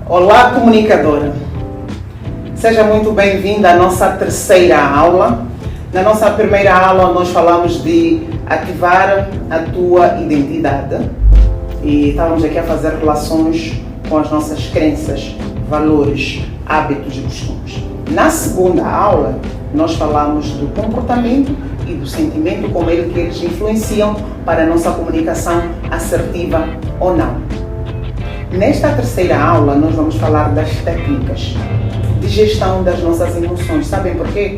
Olá, comunicadora! Seja muito bem-vinda à nossa terceira aula. Na nossa primeira aula nós falamos de ativar a tua identidade e estávamos aqui a fazer relações com as nossas crenças, valores, hábitos e costumes. Na segunda aula nós falamos do comportamento e do sentimento, como eles influenciam para a nossa comunicação assertiva ou não. Nesta terceira aula nós vamos falar das técnicas de gestão das nossas emoções. Sabem por quê?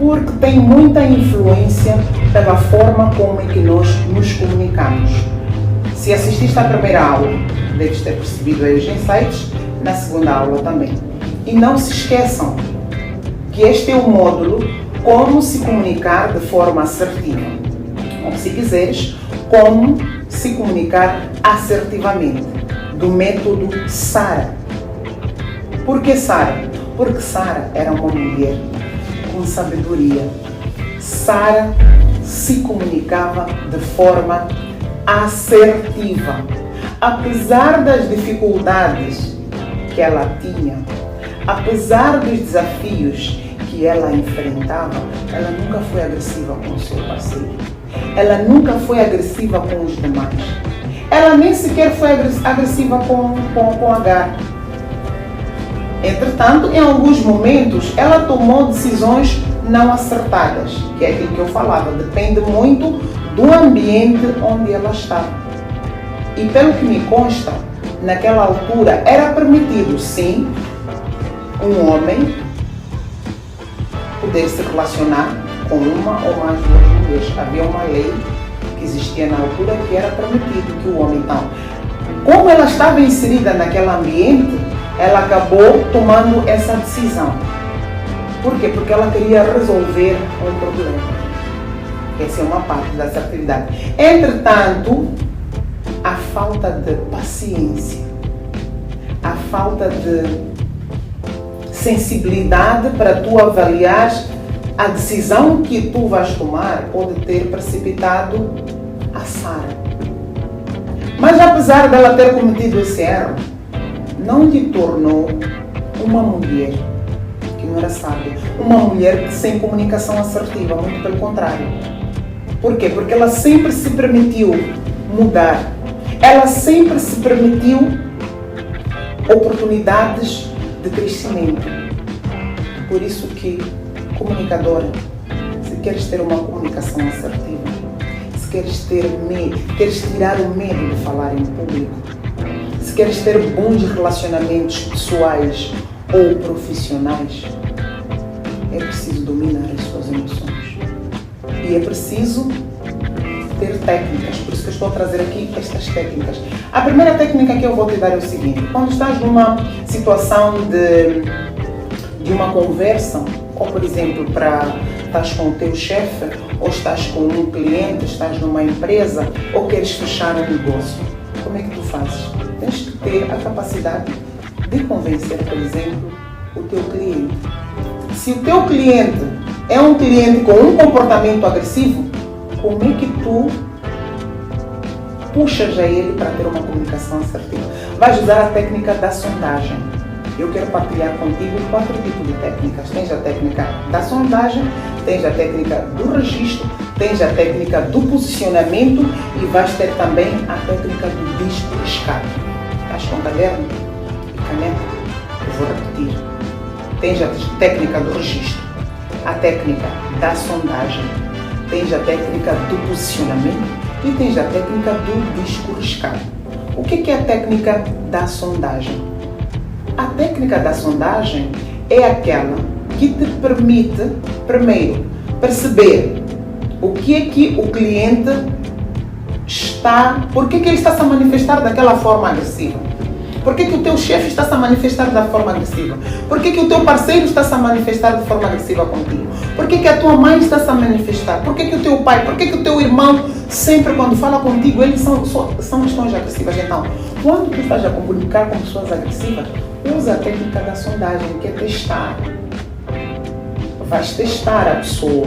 Porque tem muita influência pela forma como é que nós nos comunicamos. Se assististe à primeira aula, deves ter percebido aí os insights, na segunda aula também. E não se esqueçam que este é o módulo Como se comunicar de forma assertiva. Ou, se quiseres, como se comunicar assertivamente, do método Sara. Por que Sara? Porque Sara era uma mulher com sabedoria. Sara se comunicava de forma assertiva. Apesar das dificuldades que ela tinha, apesar dos desafios que ela enfrentava, ela nunca foi agressiva com o seu parceiro. Ela nunca foi agressiva com os demais. Ela nem sequer foi agressiva com Agar. Entretanto, em alguns momentos, ela tomou decisões não acertadas, que é aquilo que eu falava, depende muito do ambiente onde ela está. E pelo que me consta, naquela altura era permitido, sim, um homem poder se relacionar com uma ou mais duas mulheres. Havia uma lei que existia na altura que era permitido que o homem, então, como ela estava inserida naquele ambiente, ela acabou tomando essa decisão. Por quê? Porque ela queria resolver um problema. Essa é uma parte da assertividade. Entretanto, a falta de paciência, a falta de sensibilidade para tu avaliar a decisão que tu vais tomar pode ter precipitado a Sara. Mas apesar dela ter cometido esse erro, não lhe tornou uma mulher que não era sábia, uma mulher sem comunicação assertiva, muito pelo contrário. Por quê? Porque ela sempre se permitiu mudar, ela sempre se permitiu oportunidades de crescimento. Por isso que, comunicadora, se queres ter uma comunicação assertiva, se queres ter medo, queres tirar o medo de falar em público, se queres ter bons relacionamentos pessoais ou profissionais, é preciso dominar as suas emoções. E é preciso ter técnicas, por isso que eu estou a trazer aqui estas técnicas. A primeira técnica que eu vou te dar é o seguinte: quando estás numa situação de uma conversa, ou por exemplo, estás com o teu chefe, ou estás com um cliente, estás numa empresa, ou queres fechar um negócio, como é que tu fazes? Tens que ter a capacidade de convencer, por exemplo, o teu cliente. Se o teu cliente é um cliente com um comportamento agressivo, como é que tu puxas a ele para ter uma comunicação assertiva? Vais usar a técnica da sondagem. Eu quero partilhar contigo 4 tipos de técnicas. Tens a técnica da sondagem, tens a técnica do registro, tens a técnica do posicionamento e vais ter também a técnica do disco riscado. Estás com caderno e caneta? Eu vou repetir. Tens a técnica do registro, a técnica da sondagem, tens a técnica do posicionamento e tens a técnica do disco riscado. O que é a técnica da sondagem? A técnica da sondagem é aquela que te permite, primeiro, perceber o que é que o cliente está, por que ele está a se manifestar daquela forma agressiva. Por que o teu chefe está a se manifestar da forma agressiva? Por que o teu parceiro está a se manifestar de forma agressiva contigo? Por que a tua mãe está a se manifestar? Por que o teu pai? Por que o teu irmão, sempre quando fala contigo, eles são questões agressivas? Então, quando tu estás a comunicar com pessoas agressivas, usa a técnica da sondagem, que é testar. Vais testar a pessoa.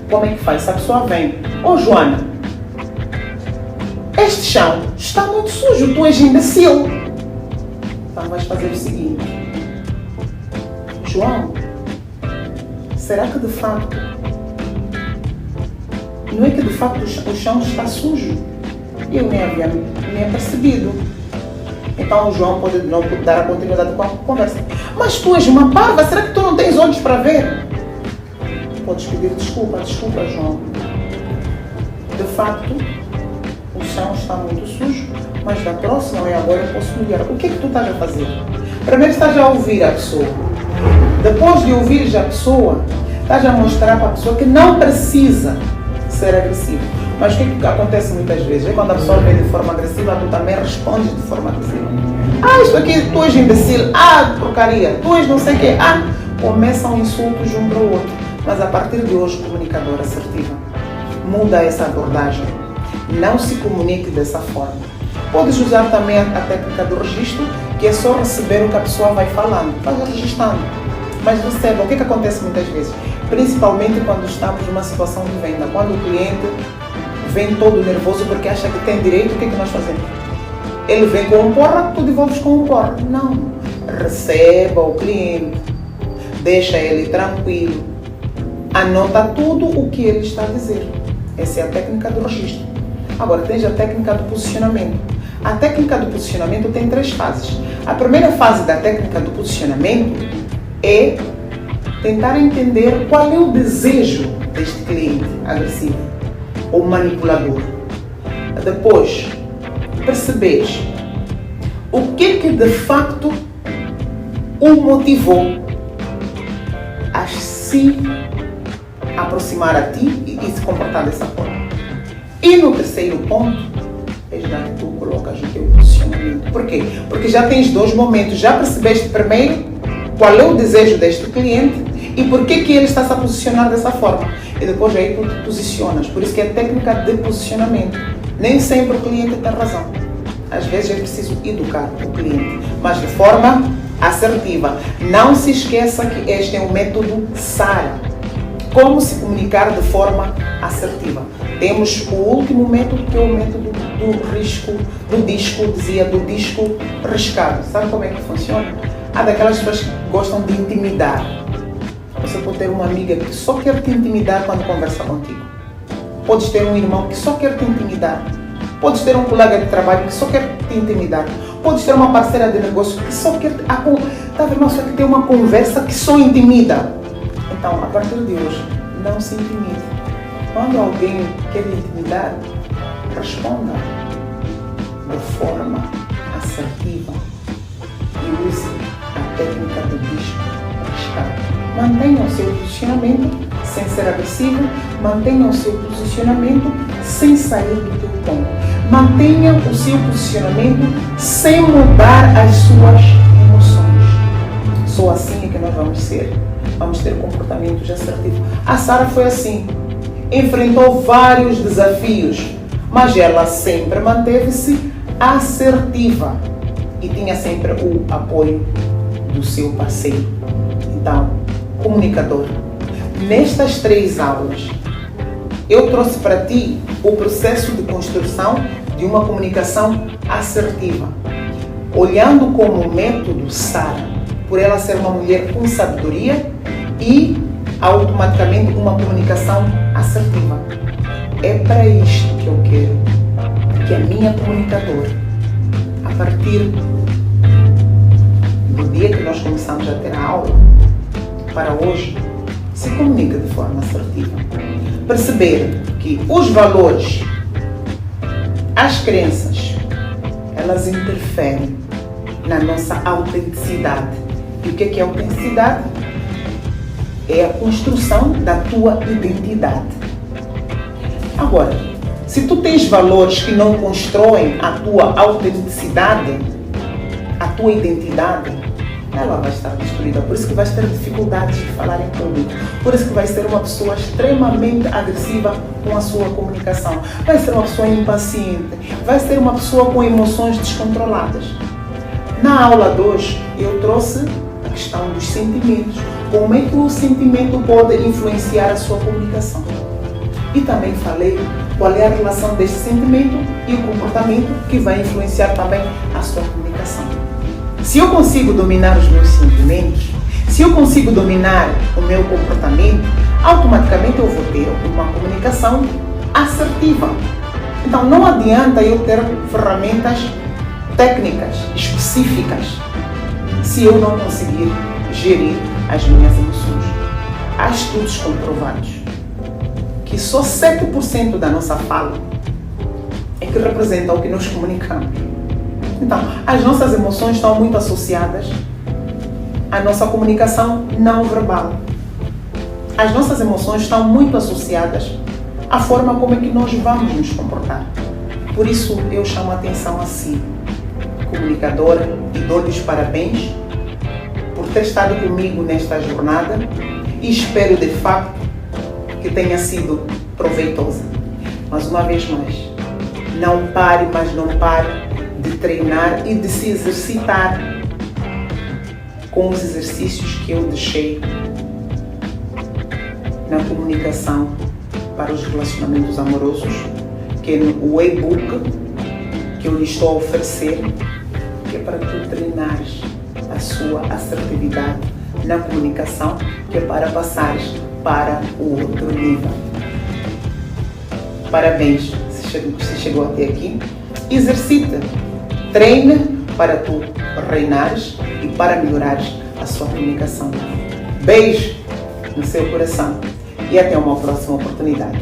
Como é que faz? Se a pessoa vem, Joana, este chão está muito sujo, tu és imbecil. Então vais fazer o seguinte: João, será que de facto, não é que de facto o chão está sujo? Eu nem havia percebido. Então o João pode não dar a continuidade com a conversa. Mas tu és uma parva, será que tu não tens olhos para ver? Podes pedir desculpa, João. De facto, o chão está muito sujo, mas da próxima é agora eu posso melhorar. O que é que tu estás a fazer? Primeiro estás a ouvir a pessoa. Depois de ouvires a pessoa, estás a mostrar para a pessoa que não precisa ser agressivo. Mas o que é que acontece muitas vezes? É quando a pessoa vem de forma agressiva, tu também respondes de forma agressiva. Ah, isto aqui, tu és imbecil. Ah, porcaria. Tu és não sei o quê. Ah, começam insultos um para o outro. Mas a partir de hoje, comunicadora assertiva, muda essa abordagem. Não se comunique dessa forma. Podes usar também a técnica do registro, que é só receber o que a pessoa vai falando. Vai registrando. Mas receba. O que é que acontece muitas vezes? Principalmente quando estamos numa situação de venda. Quando o cliente vem todo nervoso porque acha que tem direito, o que é que nós fazemos? Ele vem com um porra, tu devolves com um porra. Não. Receba o cliente. Deixa ele tranquilo. Anota tudo o que ele está a dizer. Essa é a técnica do registro. Agora, tens a técnica do posicionamento. A técnica do posicionamento tem 3 fases. A primeira fase da técnica do posicionamento é tentar entender qual é o desejo deste cliente agressivo ou manipulador. Depois, perceberes o que de facto o motivou a se aproximar a ti e se comportar dessa forma. E no terceiro ponto, é já que tu colocas o teu posicionamento. Por quê? Porque já tens 2 momentos. Já percebeste primeiro qual é o desejo deste cliente e por que ele está a se posicionar dessa forma. E depois aí tu te posicionas. Por isso que é a técnica de posicionamento. Nem sempre o cliente tem razão. Às vezes é preciso educar o cliente, mas de forma assertiva. Não se esqueça que este é um método SARA. Como se comunicar de forma assertiva. Temos o último método, que é o método do disco riscado. Sabe como é que funciona? Há daquelas pessoas que gostam de intimidar. Você pode ter uma amiga que só quer te intimidar quando conversa contigo. Podes ter um irmão que só quer te intimidar. Podes ter um colega de trabalho que só quer te intimidar. Podes ter uma parceira de negócio que só quer... Está vendo? Só que tem uma conversa que só intimida. Então, a partir de hoje, não se intimide. Quando alguém quer lhe intimidar, responda de forma assertiva e use a técnica do disco riscado. Mantenha o seu posicionamento sem ser agressivo, mantenha o seu posicionamento sem sair do teu tom. Mantenha o seu posicionamento sem mudar as suas emoções. Só assim é que nós vamos ter comportamentos assertivos. A Sara foi assim, enfrentou vários desafios, mas ela sempre manteve-se assertiva e tinha sempre o apoio do seu parceiro. Então, comunicador, nestas 3 aulas, eu trouxe para ti o processo de construção de uma comunicação assertiva, olhando como método SARA, por ela ser uma mulher com sabedoria e automaticamente uma comunicação assertiva. É para isto que eu quero que a minha comunicadora, a partir do dia que nós começamos a ter a aula, para hoje, se comunica de forma assertiva. Perceber que os valores, as crenças, elas interferem na nossa autenticidade. E o que é autenticidade? É a construção da tua identidade. Agora, se tu tens valores que não constroem a tua autenticidade, a tua identidade, ela vai estar destruída. Por isso que vais ter dificuldades de falar em público. Por isso que vai ser uma pessoa extremamente agressiva com a sua comunicação. Vai ser uma pessoa impaciente. Vai ser uma pessoa com emoções descontroladas. Na aula 2, eu trouxe a questão dos sentimentos. Como é que o sentimento pode influenciar a sua comunicação? E também falei qual é a relação deste sentimento e o comportamento que vai influenciar também a sua comunicação. Se eu consigo dominar os meus sentimentos, se eu consigo dominar o meu comportamento, automaticamente eu vou ter uma comunicação assertiva. Então não adianta eu ter ferramentas técnicas específicas se eu não conseguir gerir as minhas emoções. Há estudos comprovados que só 7% da nossa fala é que representa o que nós comunicamos. Então, as nossas emoções estão muito associadas à nossa comunicação não verbal. As nossas emoções estão muito associadas à forma como é que nós vamos nos comportar. Por isso, eu chamo a atenção a si, comunicadora, e dou-lhe os parabéns por ter estado comigo nesta jornada e espero de facto que tenha sido proveitosa. Mas uma vez mais, não pare, mas não pare de treinar e de se exercitar com os exercícios que eu deixei na comunicação para os relacionamentos amorosos, que é o e-book que eu lhe estou a oferecer, que é para tu treinares a sua assertividade na comunicação, que é para passares para o outro nível. Parabéns se chegou até aqui. Exercita, treina para tu reinares e para melhorares a sua comunicação. Beijo no seu coração e até uma próxima oportunidade.